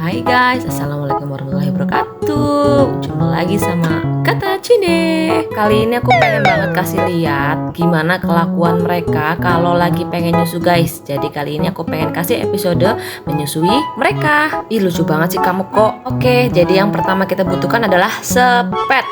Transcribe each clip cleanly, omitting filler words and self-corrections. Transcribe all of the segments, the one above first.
Hai guys, assalamualaikum warahmatullahi wabarakatuh. Jumpa lagi sama Kata Cine. Kali ini aku pengen banget kasih lihat gimana kelakuan mereka kalau lagi pengen nyusu guys. Jadi kali ini aku pengen kasih episode menyusui mereka. Ih, lucu banget sih kamu kok. Oke, jadi yang pertama kita butuhkan adalah sepet.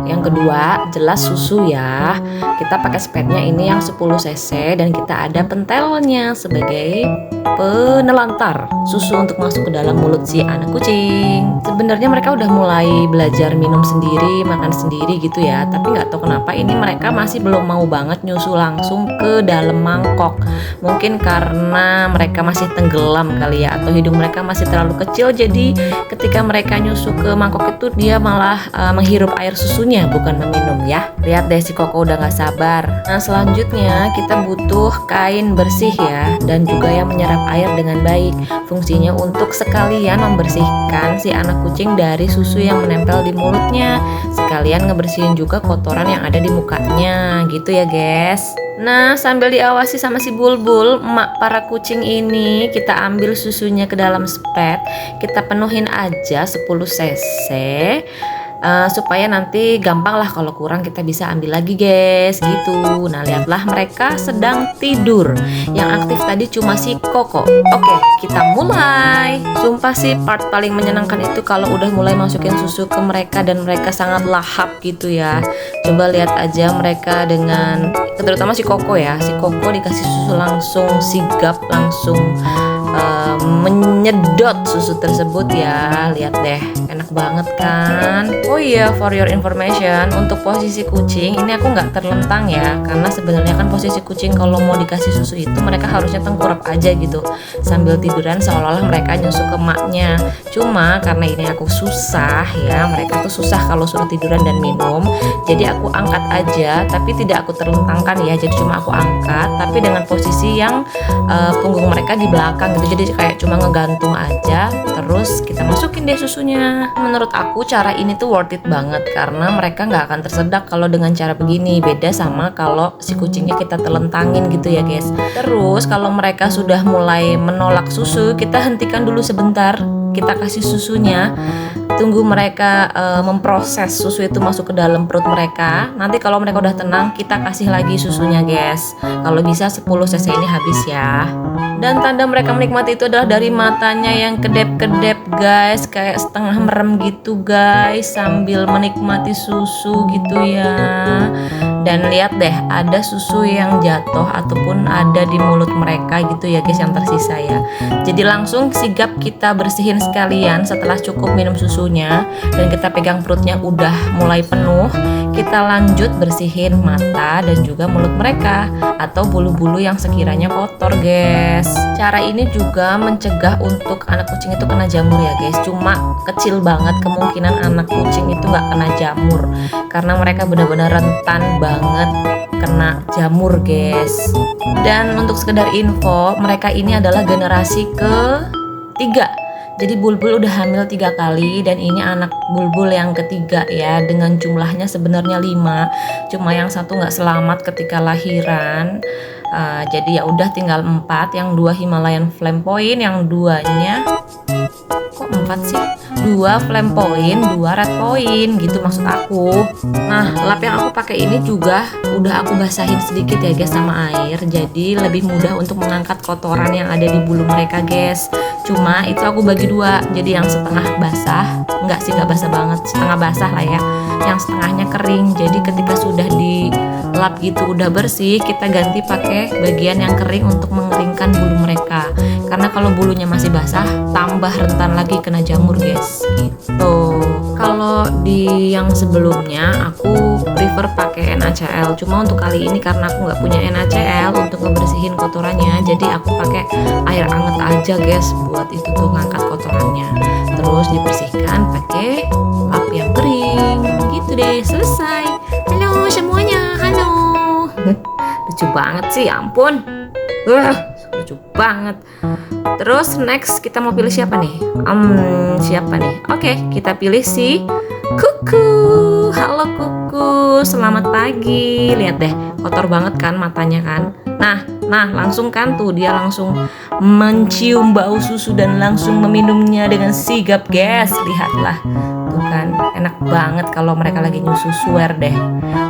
Yang kedua jelas susu ya. Kita pakai sepetnya ini yang 10 cc dan kita ada pentelnya sebagai penelantar susu untuk masuk ke dalam mulut si anak kucing. Sebenarnya mereka udah mulai belajar minum sendiri, makan sendiri gitu ya. Tapi nggak tahu kenapa ini mereka masih belum mau banget nyusu langsung ke dalam mangkok. Mungkin karena mereka masih tenggelam kali ya, atau hidung mereka masih terlalu kecil. Jadi ketika mereka nyusu ke mangkok itu dia malah menghirup air susunya, bukan meminum ya. Lihat deh si Koko udah nggak sabar. Nah selanjutnya kita butuh kain bersih ya, dan juga yang menyerap air dengan baik. Fungsinya untuk sekalian membersihkan si anak kucing dari susu yang menempel di mulutnya, sekalian ngebersihin juga kotoran yang ada di mukanya gitu ya guys. Nah sambil diawasi sama si Bulbul, emak para kucing ini, kita ambil susunya ke dalam sepet. Kita penuhin aja 10 cc supaya nanti gampang lah, kalau kurang kita bisa ambil lagi guys gitu. Nah lihatlah mereka sedang tidur. Yang aktif tadi cuma si Koko. Oke, kita mulai. Sumpah sih part paling menyenangkan itu kalau udah mulai masukin susu ke mereka dan mereka sangat lahap gitu ya. Coba lihat aja mereka dengan, terutama si Koko ya. Si Koko dikasih susu langsung sigap, langsung menyedot susu tersebut ya. Lihat deh, enak banget kan. Oh iya, for your information, untuk posisi kucing ini aku nggak terlentang ya, karena sebenarnya kan posisi kucing kalau mau dikasih susu itu mereka harusnya tengkurap aja gitu sambil tiduran, seolah-olah mereka nyusu ke emaknya. Cuma karena ini aku susah ya, mereka tuh susah kalau suruh tiduran dan minum, jadi aku angkat aja, tapi tidak aku terlentangkan ya. Jadi cuma aku angkat tapi dengan posisi yang punggung mereka di belakang gitu, jadi kayak cuma ngegantung aja, terus kita masukin deh susunya. Menurut aku cara ini tuh worth it banget, karena mereka nggak akan tersedak kalau dengan cara begini. Beda sama kalau si kucingnya kita telentangin gitu ya guys. Terus kalau mereka sudah mulai menolak susu, kita hentikan dulu sebentar, kita kasih susunya, tunggu mereka memproses susu itu masuk ke dalam perut mereka. Nanti kalau mereka udah tenang, kita kasih lagi susunya guys. Kalau bisa 10 cc ini habis ya. Dan tanda mereka menikmati itu adalah dari matanya yang kedep-kedep guys, kayak setengah merem gitu guys, sambil menikmati susu gitu ya. Dan lihat deh, ada susu yang jatuh ataupun ada di mulut mereka gitu ya guys, yang tersisa ya. Jadi langsung sigap kita bersihin sekalian setelah cukup minum susunya, dan kita pegang perutnya udah mulai penuh. Kita lanjut bersihin mata dan juga mulut mereka atau bulu-bulu yang sekiranya kotor guys. Cara ini juga mencegah untuk anak kucing itu kena jamur ya guys. Cuma kecil banget kemungkinan anak kucing itu nggak kena jamur, karena mereka benar-benar rentan banget kena jamur guys. Dan untuk sekedar info, mereka ini adalah generasi ketiga. Jadi Bulbul udah hamil 3 kali, dan ini anak Bulbul yang ketiga ya, dengan jumlahnya sebenarnya 5. Cuma yang satu nggak selamat ketika lahiran. Jadi ya udah tinggal 4, yang 2 Himalayan Flamboyant, yang 2-nya kok 4 sih? 2 Flamboyant, 2 Red Point gitu maksud aku. Nah lap yang aku pakai ini juga udah aku basahin sedikit ya guys sama air, jadi lebih mudah untuk mengangkat kotoran yang ada di bulu mereka guys. Cuma itu aku bagi 2, jadi yang setengah basah, enggak sih, enggak basah banget, setengah basah lah ya, yang setengahnya kering. Jadi ketika sudah dilap gitu udah bersih, kita ganti pakai bagian yang kering untuk mengeringkan bulu mereka, karena kalau bulunya masih basah tambah rentan lagi kena jamur guys gitu. Kalau di yang sebelumnya aku prefer cover pakai NaCl. Cuma untuk kali ini karena aku nggak punya NaCl untuk ngebersihin kotorannya, jadi aku pakai air anget aja guys buat itu tuh ngangkat kotorannya. Terus dibersihkan pakai lap yang kering. Gitu deh, selesai. Halo semuanya, halo. Lucu banget sih, ampun. Lucu banget. Terus next kita mau pilih siapa nih? Siapa nih? Oke, kita pilih si Kuku. Halo Kuku, selamat pagi. Lihat deh, kotor banget kan matanya kan? Nah, langsung kan tuh dia langsung mencium bau susu dan langsung meminumnya dengan sigap, guys. Lihatlah. Tuh kan, enak banget kalau mereka lagi nyusu, swear deh.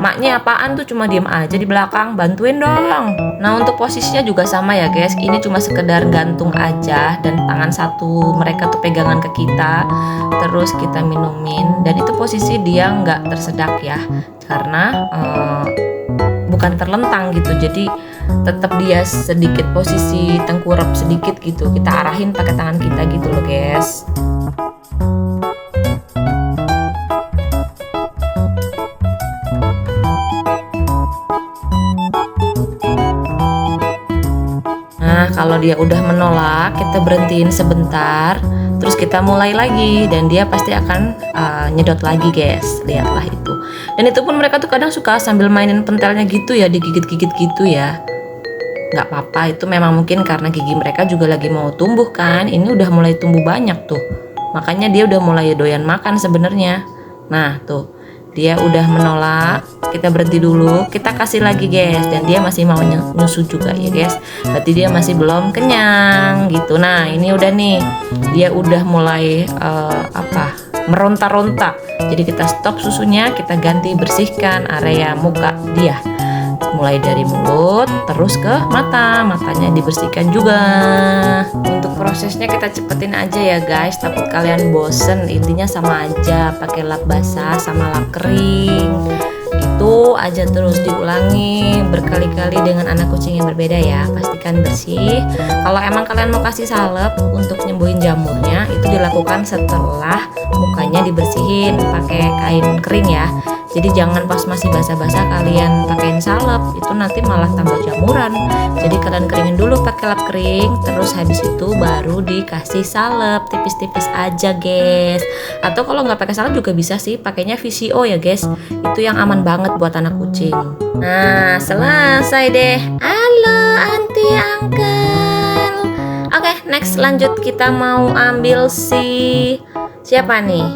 Maknya apaan tuh, cuma diem aja di belakang, bantuin dong. Nah, untuk posisinya juga sama ya guys. Ini cuma sekedar gantung aja dan tangan satu mereka tuh pegangan ke kita. Terus kita minumin dan itu posisi dia nggak tersedak ya. Karena bukan terlentang gitu. Jadi tetap dia sedikit posisi tengkurap sedikit gitu. Kita arahin pakai tangan kita gitu loh guys. Nah, kalau dia udah menolak, kita berhentiin sebentar, terus kita mulai lagi dan dia pasti akan nyedot lagi, guys. Lihatlah itu. Dan itu pun mereka tuh kadang suka sambil mainin pentelnya gitu ya, digigit-gigit gitu ya. Nggak apa-apa, itu memang mungkin karena gigi mereka juga lagi mau tumbuh kan. Ini udah mulai tumbuh banyak tuh. Makanya dia udah mulai doyan makan sebenarnya. Nah, tuh. Dia udah menolak, kita berhenti dulu, kita kasih lagi guys, dan dia masih mau nyusu juga ya guys, berarti dia masih belum kenyang gitu. Nah ini udah nih, dia udah mulai meronta-ronta, jadi kita stop susunya, kita ganti bersihkan area muka dia, mulai dari mulut terus ke matanya dibersihkan juga. Untuk prosesnya kita cepetin aja ya guys, takut kalian bosen. Intinya sama aja, pakai lap basah sama lap kering gitu aja, terus diulangi berkali-kali dengan anak kucing yang berbeda ya. Pastikan bersih. Kalau emang kalian mau kasih salep untuk nyembuhin jamurnya, itu dilakukan setelah mukanya dibersihin pakai kain kering ya. Jadi jangan pas masih basah-basah kalian pakein salep, itu nanti malah tambah jamuran. Jadi kalian keringin dulu pakai lap kering, terus habis itu baru dikasih salep tipis-tipis aja guys. Atau kalau nggak pakai salep juga bisa sih, pakainya VCO ya guys. Itu yang aman banget buat anak kucing. Nah selesai deh. Halo anti uncle. Oke, next lanjut, kita mau ambil siapa nih?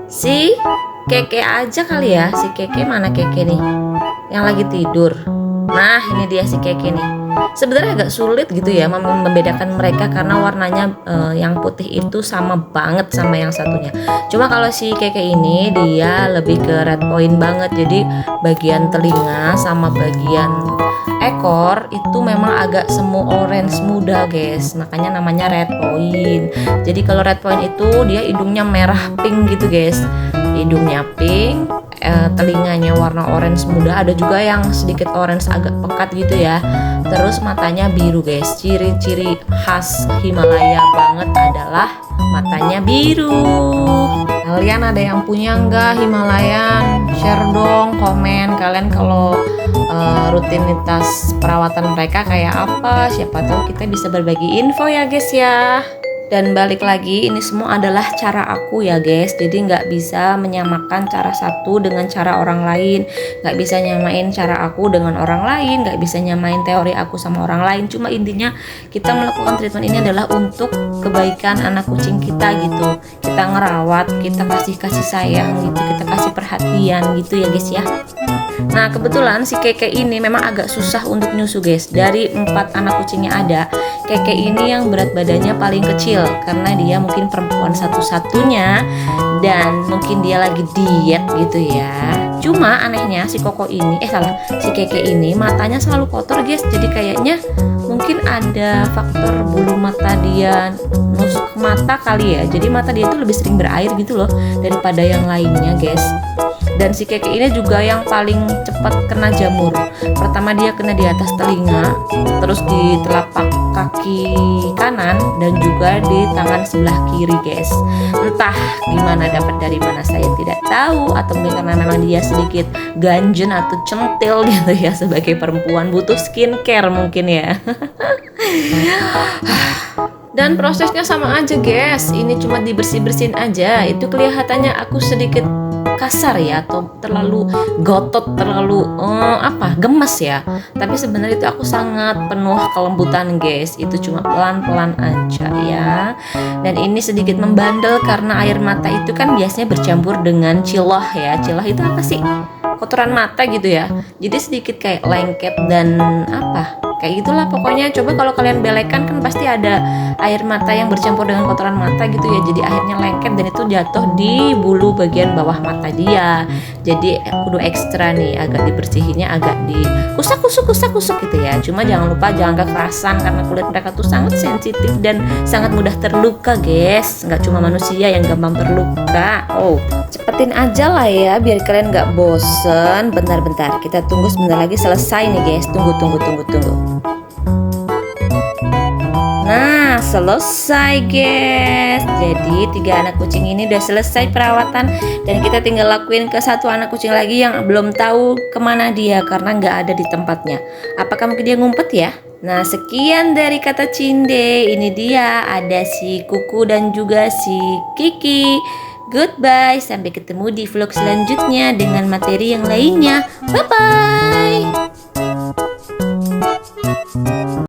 Si Keke aja kali ya. Si Keke mana Keke nih? Yang lagi tidur. Nah ini dia si Keke nih. Sebenarnya agak sulit gitu ya membedakan mereka karena warnanya yang putih itu sama banget sama yang satunya. Cuma kalau si Keke ini dia lebih ke red point banget. Jadi bagian telinga sama bagian ekor itu memang agak semu orange muda guys. Makanya namanya red point. Jadi kalau red point itu dia hidungnya merah pink gitu guys. Hidungnya pink, telinganya warna orange muda, ada juga yang sedikit orange agak pekat gitu ya. Terus matanya biru guys. Ciri-ciri khas Himalaya banget adalah matanya biru. Kalian ada yang punya nggak Himalayan? Share dong, komen kalian kalau rutinitas perawatan mereka kayak apa. Siapa tahu kita bisa berbagi info ya guys ya. Dan balik lagi, ini semua adalah cara aku ya guys. Jadi nggak bisa menyamakan cara satu dengan cara orang lain. Nggak bisa nyamain cara aku dengan orang lain. Nggak bisa nyamain teori aku sama orang lain. Cuma intinya kita melakukan treatment ini adalah untuk kebaikan anak kucing kita gitu. Kita ngerawat, kita kasih sayang gitu. Kita kasih perhatian gitu ya guys ya. Nah kebetulan si Keke ini memang agak susah untuk nyusu guys. Dari 4 anak kucingnya ada, Keke ini yang berat badannya paling kecil karena dia mungkin perempuan satu-satunya dan mungkin dia lagi diet gitu ya. Cuma anehnya si Keke ini matanya selalu kotor guys. Jadi kayaknya Mungkin ada faktor bulu mata dia nusuk ke mata kali ya. Jadi mata dia itu lebih sering berair gitu loh daripada yang lainnya, guys. Dan si Keke ini juga yang paling cepat kena jamur. Pertama dia kena di atas telinga, terus di telapak kaki kanan, dan juga di tangan sebelah kiri, guys. Entah gimana dapat dari mana saya tidak tahu, atau mungkin karena memang dia sedikit ganjen atau centil gitu ya, sebagai perempuan butuh skincare mungkin ya. Dan prosesnya sama aja, guys. Ini cuma dibersih-bersihin aja. Itu kelihatannya aku sedikit kasar ya, atau terlalu gotot, terlalu gemes ya. Tapi sebenarnya itu aku sangat penuh kelembutan, guys. Itu cuma pelan-pelan aja ya. Dan ini sedikit membandel karena air mata itu kan biasanya bercampur dengan ciloh ya. Ciloh itu apa sih? Kotoran mata gitu ya. Jadi sedikit kayak lengket dan kayak gitulah pokoknya. Coba kalau kalian belekan kan pasti ada air mata yang bercampur dengan kotoran mata gitu ya. Jadi akhirnya lengket dan itu jatuh di bulu bagian bawah mata dia. Jadi kudu ekstra nih, agak dibersihinnya, agak kusuk gitu ya. Cuma jangan lupa jangan kekerasan karena kulit mereka tuh sangat sensitif dan sangat mudah terluka, guys. Nggak cuma manusia yang gampang terluka. Cepetin aja lah ya biar kalian nggak bosen. Bentar, kita tunggu sebentar lagi selesai nih, guys. Tunggu. Nah, selesai, guys. Jadi 3 anak kucing ini udah selesai perawatan, dan kita tinggal lakuin ke 1 anak kucing lagi yang belum tahu kemana dia karena nggak ada di tempatnya. Apakah mungkin dia ngumpet ya? Nah, sekian dari kata Cinde. Ini dia, ada si Kuku dan juga si Kiki. Goodbye, sampai ketemu di vlog selanjutnya dengan materi yang lainnya. Bye-bye.